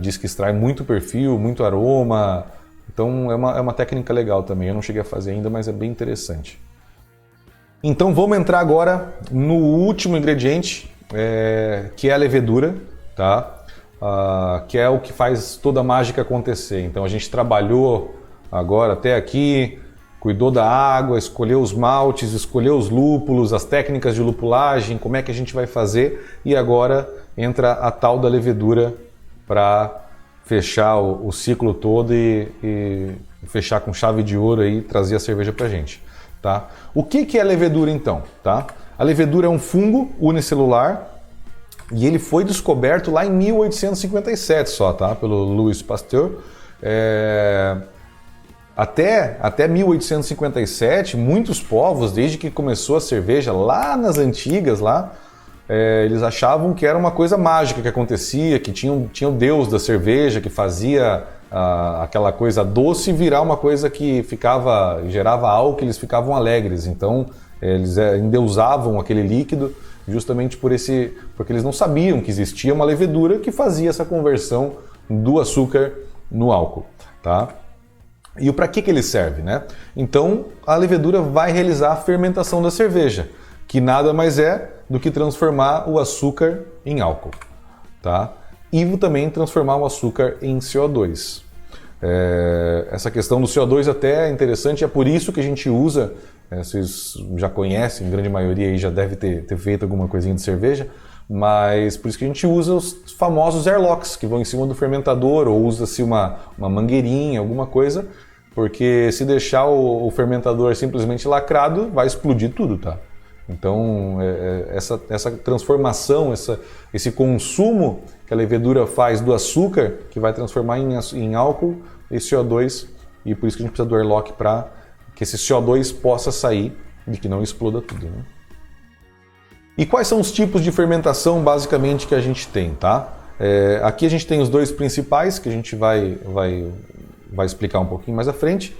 Diz que extrai muito perfil, muito aroma, então é uma técnica legal também. Eu não cheguei a fazer ainda, mas é bem interessante. Então vamos entrar agora no último ingrediente, que é a levedura, tá? Que é o que faz toda a mágica acontecer. Então a gente trabalhou agora até aqui, cuidou da água, escolheu os maltes, escolheu os lúpulos, as técnicas de lupulagem, como é que a gente vai fazer, e agora entra a tal da levedura para fechar o ciclo todo e fechar com chave de ouro e trazer a cerveja para a gente. Tá? O que é a levedura então? Tá? A levedura é um fungo unicelular E ele foi descoberto lá em 1857 só, tá? Pelo Louis Pasteur. Até 1857, muitos povos, desde que começou a cerveja lá nas antigas, eles achavam que era uma coisa mágica que acontecia, que tinha o deus da cerveja que fazia aquela coisa doce virar uma coisa que gerava álcool, eles ficavam alegres. Então eles endeusavam aquele líquido justamente porque eles não sabiam que existia uma levedura que fazia essa conversão do açúcar no álcool, tá? E para que ele serve, né? Então a levedura vai realizar a fermentação da cerveja, que nada mais é do que transformar o açúcar em álcool, tá? E também transformar o açúcar em CO2. Essa questão do CO2 até é interessante, é por isso que a gente usa, vocês já conhecem, a grande maioria aí já deve ter feito alguma coisinha de cerveja, mas por isso que a gente usa os famosos airlocks, que vão em cima do fermentador, ou usa-se uma mangueirinha, alguma coisa, porque se deixar o fermentador simplesmente lacrado, vai explodir tudo, tá? Então, essa transformação, esse consumo que a levedura faz do açúcar, que vai transformar em álcool e CO2, e por isso que a gente precisa do airlock para que esse CO2 possa sair e que não exploda tudo, né? E quais são os tipos de fermentação, basicamente, que a gente tem, tá? Aqui a gente tem os dois principais, que a gente vai explicar um pouquinho mais à frente,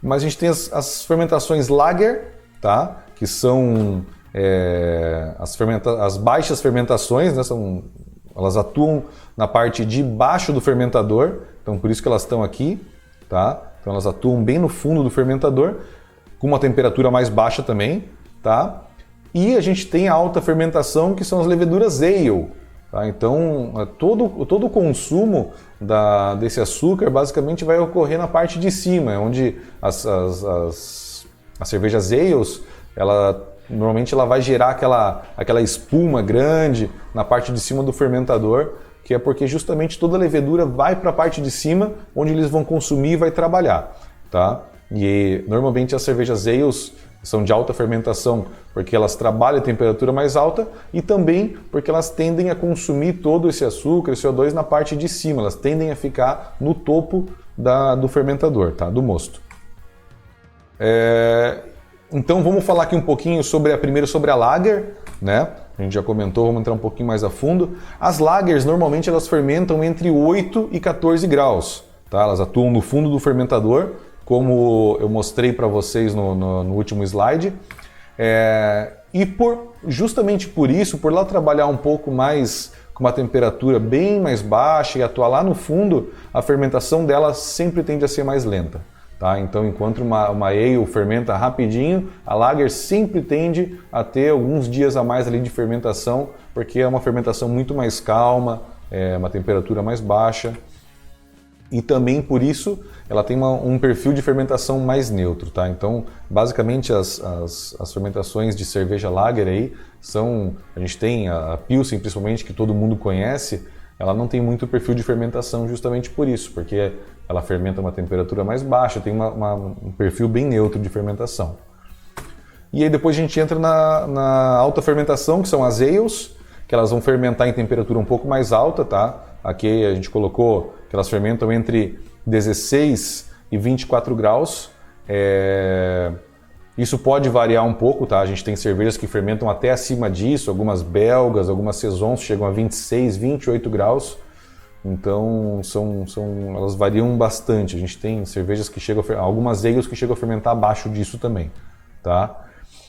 mas a gente tem as fermentações lager, tá? Que são as baixas fermentações, né? Elas atuam na parte de baixo do fermentador, então por isso que elas estão aqui, tá? Então elas atuam bem no fundo do fermentador, com uma temperatura mais baixa também, tá? E a gente tem a alta fermentação, que são as leveduras ale, tá? Então todo o consumo desse açúcar basicamente vai ocorrer na parte de cima, onde as cervejas ales, normalmente ela vai gerar aquela espuma grande na parte de cima do fermentador, que é porque justamente toda a levedura vai para a parte de cima, onde eles vão consumir e vai trabalhar, tá? E normalmente as cervejas ales são de alta fermentação porque elas trabalham a temperatura mais alta e também porque elas tendem a consumir todo esse açúcar, esse CO2 na parte de cima, elas tendem a ficar no topo do fermentador, tá? Do mosto. Então vamos falar aqui um pouquinho primeiro sobre a lager, né? A gente já comentou, vamos entrar um pouquinho mais a fundo. As lagers normalmente elas fermentam entre 8 e 14 graus, tá? Elas atuam no fundo do fermentador, como eu mostrei para vocês no último slide. E justamente por isso, por lá trabalhar um pouco mais com uma temperatura bem mais baixa e atuar lá no fundo, a fermentação dela sempre tende a ser mais lenta. Tá? Então, enquanto uma ale fermenta rapidinho, a lager sempre tende a ter alguns dias a mais ali de fermentação, porque é uma fermentação muito mais calma, uma temperatura mais baixa. E também por isso ela tem um perfil de fermentação mais neutro, tá? Então, basicamente as fermentações de cerveja lager aí a gente tem a Pilsen principalmente, que todo mundo conhece, ela não tem muito perfil de fermentação justamente por isso, porque ela fermenta a uma temperatura mais baixa, tem um perfil bem neutro de fermentação. E aí depois a gente entra na alta fermentação, que são as ales, que elas vão fermentar em temperatura um pouco mais alta, tá? Aqui a gente colocou que elas fermentam entre 16 e 24 graus. Isso pode variar um pouco, tá? A gente tem cervejas que fermentam até acima disso, algumas belgas, algumas saisons chegam a 26, 28 graus. Então elas variam bastante. A gente tem cervejas que chegam algumas ales que chegam a fermentar abaixo disso também, tá?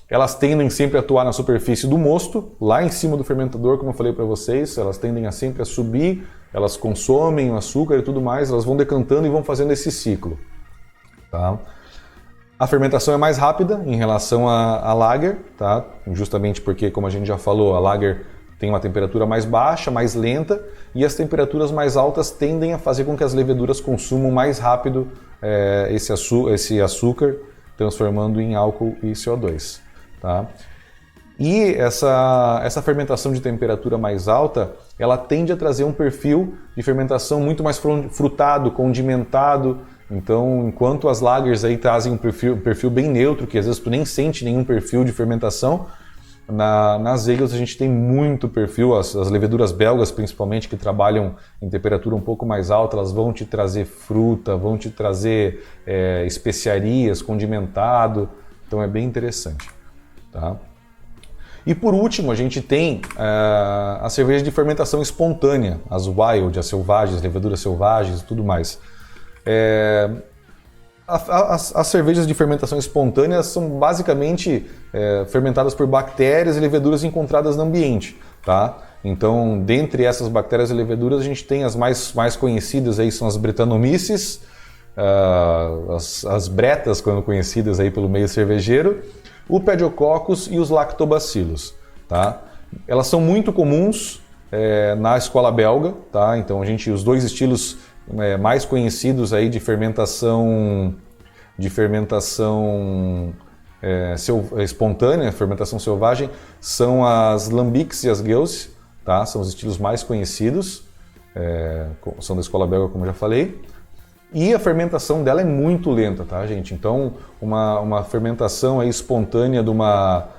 Elas tendem sempre a atuar na superfície do mosto, lá em cima do fermentador, como eu falei para vocês. Elas tendem sempre a subir, elas consomem o açúcar e tudo mais, elas vão decantando e vão fazendo esse ciclo, tá? A fermentação é mais rápida em relação à lager, tá? Justamente porque, como a gente já falou, a lager tem uma temperatura mais baixa, mais lenta, e as temperaturas mais altas tendem a fazer com que as leveduras consumam mais rápido esse açúcar, transformando em álcool e CO2. Tá? E essa fermentação de temperatura mais alta, ela tende a trazer um perfil de fermentação muito mais frutado, condimentado. Então, enquanto as lagers aí trazem um perfil bem neutro, que às vezes tu nem sente nenhum perfil de fermentação, Nas ales a gente tem muito perfil, as leveduras belgas principalmente, que trabalham em temperatura um pouco mais alta, elas vão te trazer fruta, vão te trazer especiarias, condimentado, então é bem interessante. Tá? E por último a gente tem a cerveja de fermentação espontânea, as wild, as selvagens, leveduras selvagens e tudo mais. As cervejas de fermentação espontânea são basicamente fermentadas por bactérias e leveduras encontradas no ambiente, tá? Então, dentre essas bactérias e leveduras, a gente tem as mais conhecidas aí, são as Brettanomyces, as bretas, quando conhecidas aí pelo meio cervejeiro, o Pediococcus e os Lactobacillus, tá? Elas são muito comuns na escola belga, tá? Então, os dois estilos mais conhecidos aí de fermentação espontânea, fermentação selvagem, são as lambics e as gueuze, tá? São os estilos mais conhecidos, são da escola belga, como eu já falei. E a fermentação dela é muito lenta, tá, gente? Então, uma fermentação aí espontânea de uma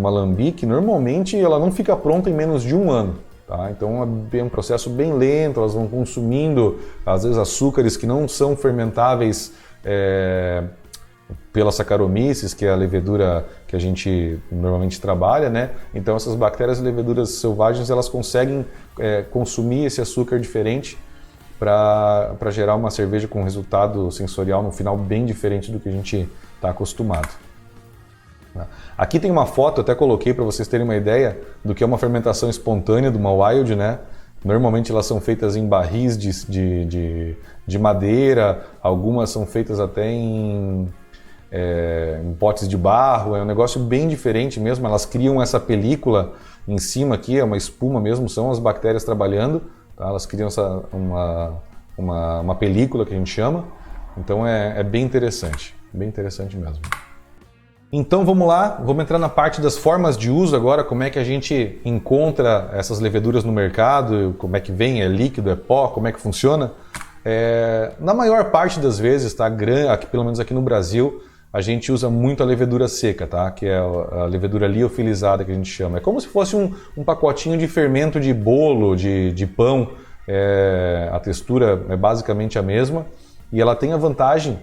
lambic, normalmente ela não fica pronta em menos de 1 ano. Tá? Então é um processo bem lento, elas vão consumindo, às vezes, açúcares que não são fermentáveis pela Saccharomyces, que é a levedura que a gente normalmente trabalha, né? Então essas bactérias e leveduras selvagens, elas conseguem consumir esse açúcar diferente para gerar uma cerveja com resultado sensorial no final bem diferente do que a gente está acostumado. Aqui tem uma foto, até coloquei para vocês terem uma ideia do que é uma fermentação espontânea de uma wild, né? Normalmente elas são feitas em barris de madeira, algumas são feitas até em potes de barro, é um negócio bem diferente mesmo, elas criam essa película em cima aqui, é uma espuma mesmo, são as bactérias trabalhando, tá? Elas criam uma película que a gente chama, então é bem interessante mesmo. Então vamos lá, vamos entrar na parte das formas de uso agora, como é que a gente encontra essas leveduras no mercado, como é que vem, é líquido, é pó, como é que funciona. Na maior parte das vezes, tá, pelo menos aqui no Brasil, a gente usa muito a levedura seca, tá, que é a levedura liofilizada que a gente chama. É como se fosse um pacotinho de fermento de bolo, de pão, a textura é basicamente a mesma e ela tem a vantagem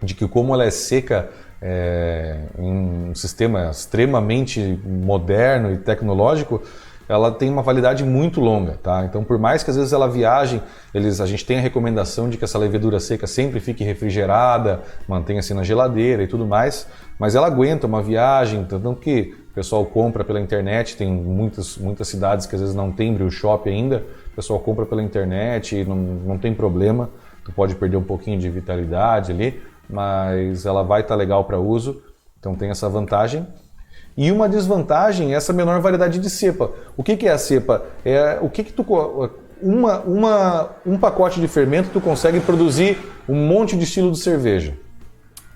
de que, como ela é seca, em um sistema extremamente moderno e tecnológico, ela tem uma validade muito longa, tá? Então, por mais que às vezes ela viaje, a gente tem a recomendação de que essa levedura seca sempre fique refrigerada, mantenha-se na geladeira e tudo mais, mas ela aguenta uma viagem, tanto que o pessoal compra pela internet, tem muitas cidades que às vezes não tem brew shop ainda, o pessoal compra pela internet e não tem problema, tu pode perder um pouquinho de vitalidade ali, mas ela vai estar legal para uso, então tem essa vantagem. E uma desvantagem é essa menor variedade de cepa. O que é a cepa? Um pacote de fermento tu consegue produzir um monte de estilo de cerveja.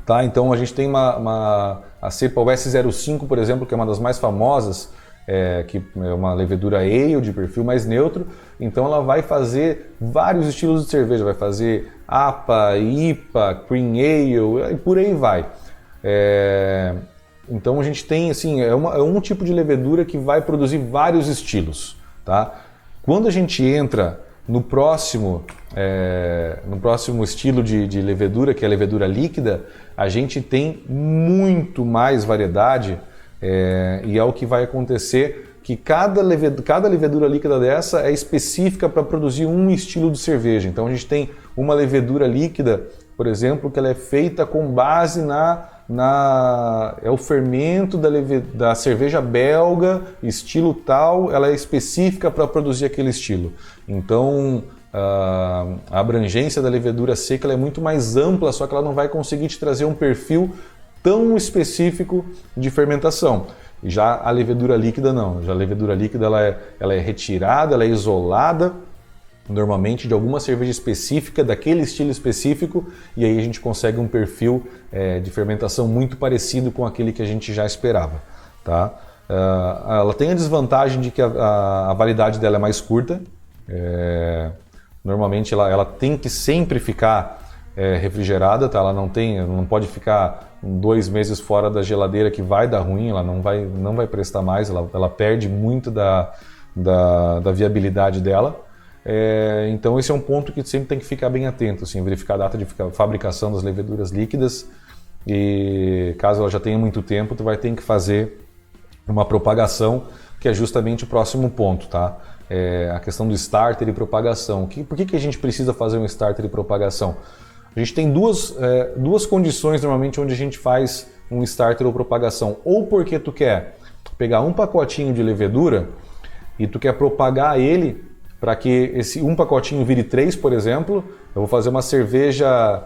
Tá? Então a gente tem a cepa S05, por exemplo, que é uma das mais famosas, que é uma levedura ale de perfil mais neutro, então ela vai fazer vários estilos de cerveja, vai fazer APA, IPA, Cream Ale e por aí vai. Então a gente tem, assim, é um tipo de levedura que vai produzir vários estilos, tá? Quando a gente entra no próximo estilo de levedura, que é a levedura líquida, a gente tem muito mais variedade, e é o que vai acontecer, que cada levedura líquida dessa é específica para produzir um estilo de cerveja. Então a gente tem uma levedura líquida, por exemplo, que ela é feita com base é o fermento da cerveja belga, estilo tal, ela é específica para produzir aquele estilo. Então a abrangência da levedura seca ela é muito mais ampla, só que ela não vai conseguir te trazer um perfil tão específico de fermentação. Já a levedura líquida não, já a levedura líquida ela é retirada, ela é isolada, normalmente de alguma cerveja específica, daquele estilo específico, e aí a gente consegue um perfil de fermentação muito parecido com aquele que a gente já esperava. Tá? Ela tem a desvantagem de que a validade dela é mais curta, normalmente ela tem que sempre ficar refrigerada, tá? Ela não pode ficar 2 meses fora da geladeira que vai dar ruim, ela não vai prestar mais, ela perde muito da viabilidade dela. Então esse é um ponto que sempre tem que ficar bem atento, assim, verificar a data de fabricação das leveduras líquidas, e caso ela já tenha muito tempo, tu vai ter que fazer uma propagação, que é justamente o próximo ponto, tá? A questão do starter e propagação. Por que a gente precisa fazer um starter e propagação? A gente tem duas condições normalmente onde a gente faz um starter ou propagação. Ou porque tu quer pegar um pacotinho de levedura e tu quer propagar ele para que esse um pacotinho vire 3, por exemplo. Eu vou fazer uma cerveja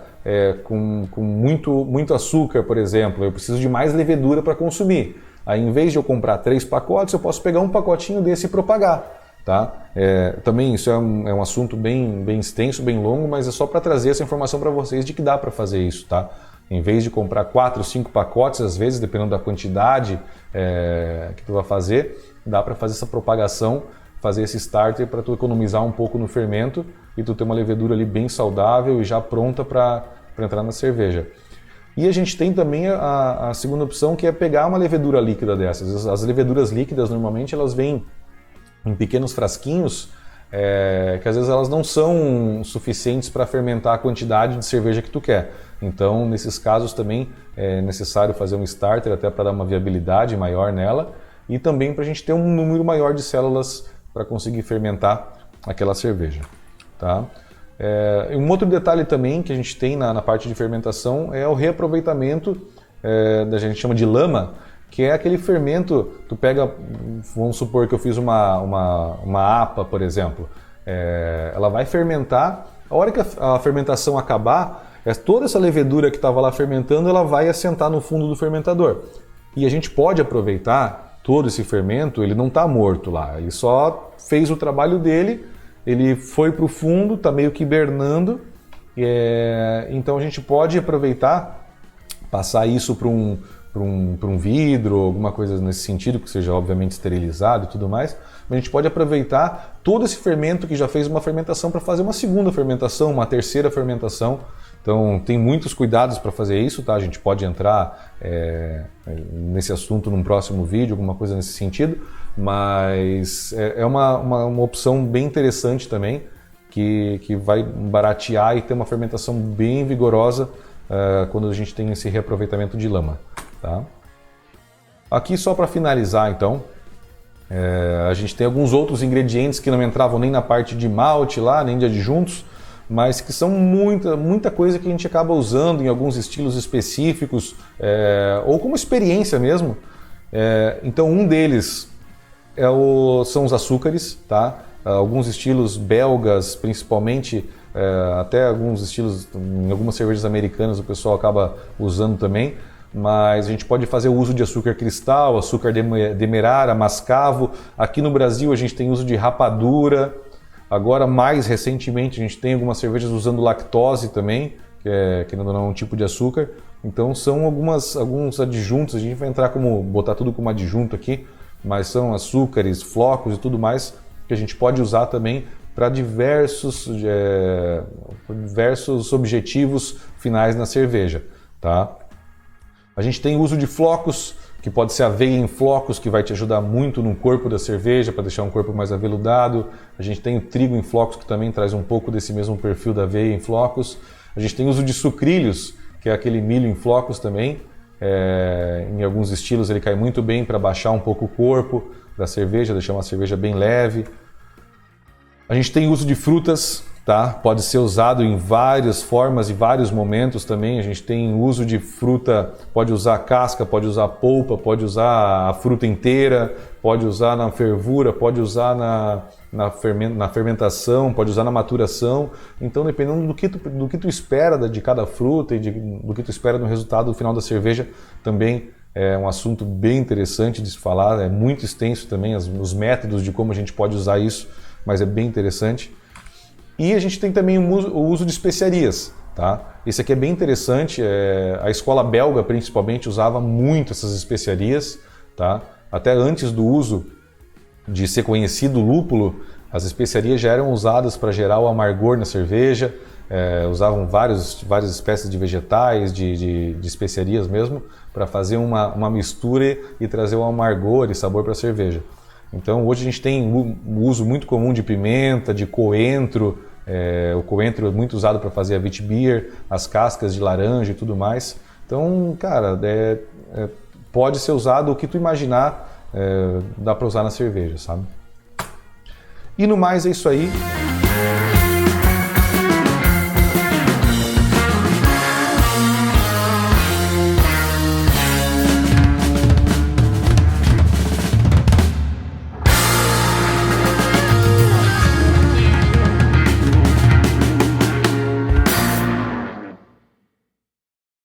com muito açúcar, por exemplo. Eu preciso de mais levedura para consumir. Aí, em vez de eu comprar 3 pacotes, eu posso pegar um pacotinho desse e propagar. Tá? Também isso é um assunto bem extenso, bem longo, mas é só para trazer essa informação para vocês de que dá para fazer isso. Tá? Em vez de comprar 4, 5 pacotes, às vezes, dependendo da quantidade que tu vai fazer, dá para fazer essa propagação, fazer esse starter para tu economizar um pouco no fermento e tu ter uma levedura ali bem saudável e já pronta para entrar na cerveja. E a gente tem também a segunda opção, que é pegar uma levedura líquida dessas. As leveduras líquidas, normalmente, elas vêm em pequenos frasquinhos, que às vezes elas não são suficientes para fermentar a quantidade de cerveja que tu quer. Então, nesses casos também é necessário fazer um starter até para dar uma viabilidade maior nela e também para a gente ter um número maior de células para conseguir fermentar aquela cerveja. Tá? Um outro detalhe também que a gente tem na parte de fermentação é o reaproveitamento, a gente chama de lama, que é aquele fermento, tu pega, vamos supor que eu fiz uma APA, por exemplo, ela vai fermentar, a hora que a fermentação acabar, toda essa levedura que estava lá fermentando, ela vai assentar no fundo do fermentador. E a gente pode aproveitar todo esse fermento, ele não está morto lá, ele só fez o trabalho dele, ele foi para o fundo, está meio que hibernando, então a gente pode aproveitar, passar isso para um vidro, alguma coisa nesse sentido, que seja obviamente esterilizado e tudo mais, mas a gente pode aproveitar todo esse fermento que já fez uma fermentação para fazer uma segunda fermentação, uma terceira fermentação. Então tem muitos cuidados para fazer isso, tá? A gente pode entrar nesse assunto num próximo vídeo, alguma coisa nesse sentido, mas é uma opção bem interessante também, que vai baratear e ter uma fermentação bem vigorosa quando a gente tem esse reaproveitamento de lama. Tá? Aqui só para finalizar então, a gente tem alguns outros ingredientes que não entravam nem na parte de malte lá, nem de adjuntos, mas que são muita coisa que a gente acaba usando em alguns estilos específicos, ou como experiência mesmo. Então um deles são os açúcares, tá? Alguns estilos belgas, principalmente, até alguns estilos, em algumas cervejas americanas o pessoal acaba usando também, mas a gente pode fazer o uso de açúcar cristal, açúcar demerara, mascavo. Aqui no Brasil a gente tem uso de rapadura. Agora, mais recentemente, a gente tem algumas cervejas usando lactose também, que querendo ou não, um tipo de açúcar. Então são alguns adjuntos, a gente vai botar tudo como adjunto aqui, mas são açúcares, flocos e tudo mais que a gente pode usar também para diversos objetivos finais na cerveja. Tá? A gente tem o uso de flocos, que pode ser aveia em flocos, que vai te ajudar muito no corpo da cerveja, para deixar um corpo mais aveludado. A gente tem o trigo em flocos, que também traz um pouco desse mesmo perfil da aveia em flocos. A gente tem o uso de sucrilhos, que é aquele milho em flocos também. Em alguns estilos ele cai muito bem para baixar um pouco o corpo da cerveja, deixar uma cerveja bem leve. A gente tem o uso de frutas, tá? Pode ser usado em várias formas e vários momentos também. A gente tem uso de fruta, pode usar casca, pode usar polpa, pode usar a fruta inteira, pode usar na fervura, pode usar na fermentação, pode usar na maturação. Então, dependendo do que tu espera de cada fruta e do que tu espera no resultado final da cerveja, também é um assunto bem interessante de se falar. É muito extenso também os métodos de como a gente pode usar isso, mas é bem interessante. E a gente tem também o uso de especiarias. Tá? Esse aqui é bem interessante, a escola belga principalmente usava muito essas especiarias. Tá? Até antes do uso de ser conhecido o lúpulo, as especiarias já eram usadas para gerar o amargor na cerveja. usavam várias espécies de vegetais, de especiarias mesmo, para fazer uma mistura e trazer um amargor e sabor para a cerveja. Então hoje a gente tem o uso muito comum de pimenta, de coentro. O coentro é muito usado para fazer a Witbier, as cascas de laranja e tudo mais. Então, cara, pode ser usado o que tu imaginar, dá para usar na cerveja, sabe? E no mais é isso aí.